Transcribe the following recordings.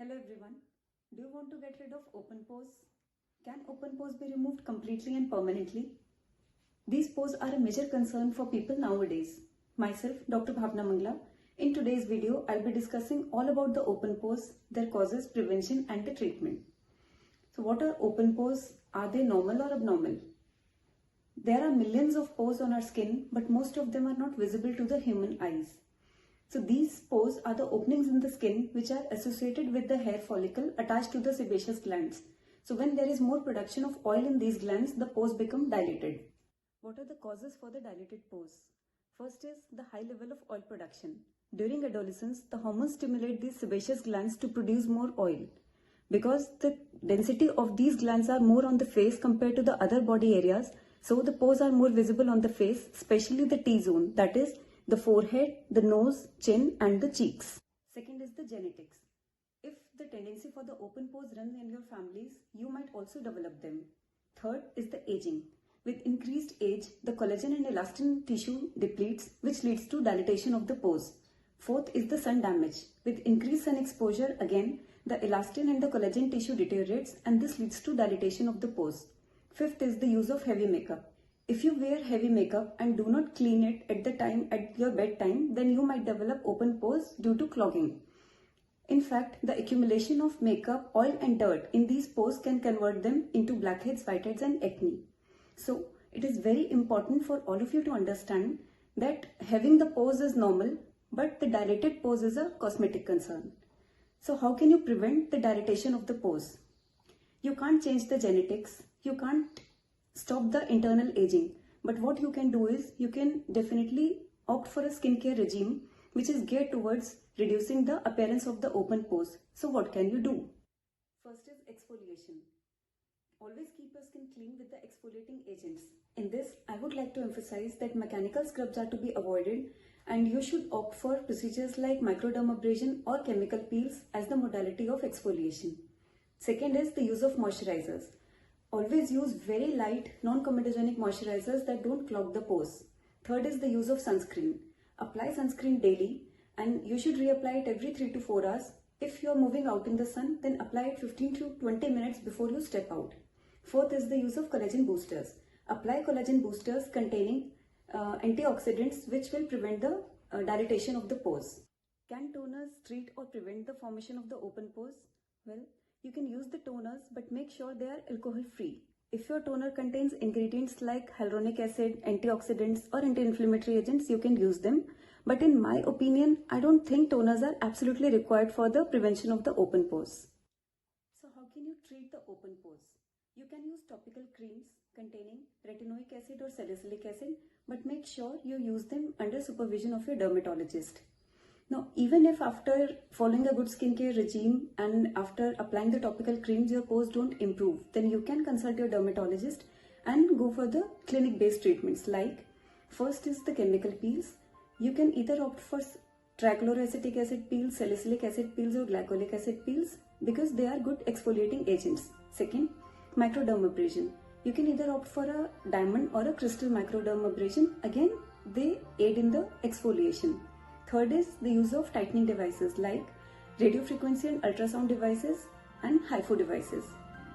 Hello everyone. Do you want to get rid of open pores? Can open pores be removed completely and permanently? These pores are a major concern for people nowadays. Myself, Dr. Bhavna Mangla. In today's video, I'll be discussing all about the open pores, their causes, prevention and the treatment. So what are open pores? Are they normal or abnormal? There are millions of pores on our skin, but most of them are not visible to the human eyes. So these pores are the openings in the skin which are associated with the hair follicle attached to the sebaceous glands. So when there is more production of oil in these glands, the pores become dilated. What are the causes for the dilated pores? First is the high level of oil production. During adolescence, the hormones stimulate these sebaceous glands to produce more oil. Because the density of these glands are more on the face compared to the other body areas, so the pores are more visible on the face, especially the T-zone, that is, the forehead, the nose, chin and the cheeks. Second is the genetics. If the tendency for the open pores runs in your families, you might also develop them. Third is the aging. With increased age, the collagen and elastin tissue depletes, which leads to dilatation of the pores. Fourth is the sun damage. With increased sun exposure, again, the elastin and the collagen tissue deteriorates and this leads to dilatation of the pores. Fifth is the use of heavy makeup. If you wear heavy makeup and do not clean it at your bedtime, then you might develop open pores due to clogging. In fact, the accumulation of makeup, oil and dirt in these pores can convert them into blackheads, whiteheads and acne. So, it is very important for all of you to understand that having the pores is normal, but the dilated pores is a cosmetic concern. So, how can you prevent the dilatation of the pores? You can't change the genetics, you can't stop the internal aging, but what you can do is you can definitely opt for a skincare regime which is geared towards reducing the appearance of the open pores. So what can you do? First is exfoliation. Always keep your skin clean with the exfoliating agents. In this, I would like to emphasize that mechanical scrubs are to be avoided and you should opt for procedures like microdermabrasion or chemical peels as the modality of exfoliation. Second is the use of moisturizers. Always use very light, non-comedogenic moisturizers that don't clog the pores. Third is the use of sunscreen. Apply sunscreen daily and you should reapply it every 3 to 4 hours. If you are moving out in the sun, then apply it 15 to 20 minutes before you step out. Fourth is the use of collagen boosters. Apply collagen boosters containing antioxidants which will prevent the dilatation of the pores. Can toners treat or prevent the formation of the open pores? Well, you can use the toners, but make sure they are alcohol-free. If your toner contains ingredients like hyaluronic acid, antioxidants or anti-inflammatory agents, you can use them. But in my opinion, I don't think toners are absolutely required for the prevention of the open pores. So how can you treat the open pores? You can use topical creams containing retinoic acid or salicylic acid, but make sure you use them under supervision of your dermatologist. Now, even if after following a good skincare regime and after applying the topical creams your pores don't improve, then you can consult your dermatologist and go for the clinic-based treatments like first is the chemical peels. You can either opt for trichloroacetic acid peels, salicylic acid peels or glycolic acid peels because they are good exfoliating agents. Second, microdermabrasion. You can either opt for a diamond or a crystal microdermabrasion. Again, they aid in the exfoliation. Third is the use of tightening devices like radiofrequency and ultrasound devices and HIFU devices.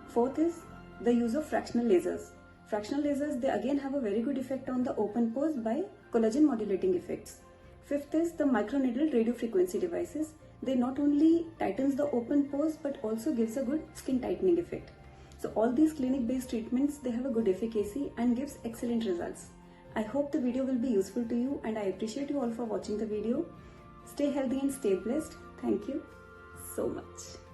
Fourth is the use of fractional lasers. Fractional lasers, they again have a very good effect on the open pores by collagen modulating effects. Fifth is the microneedle radiofrequency devices. They not only tightens the open pores but also gives a good skin tightening effect. So all these clinic-based treatments, they have a good efficacy and gives excellent results. I hope the video will be useful to you and I appreciate you all for watching the video. Stay healthy and stay blessed. Thank you so much.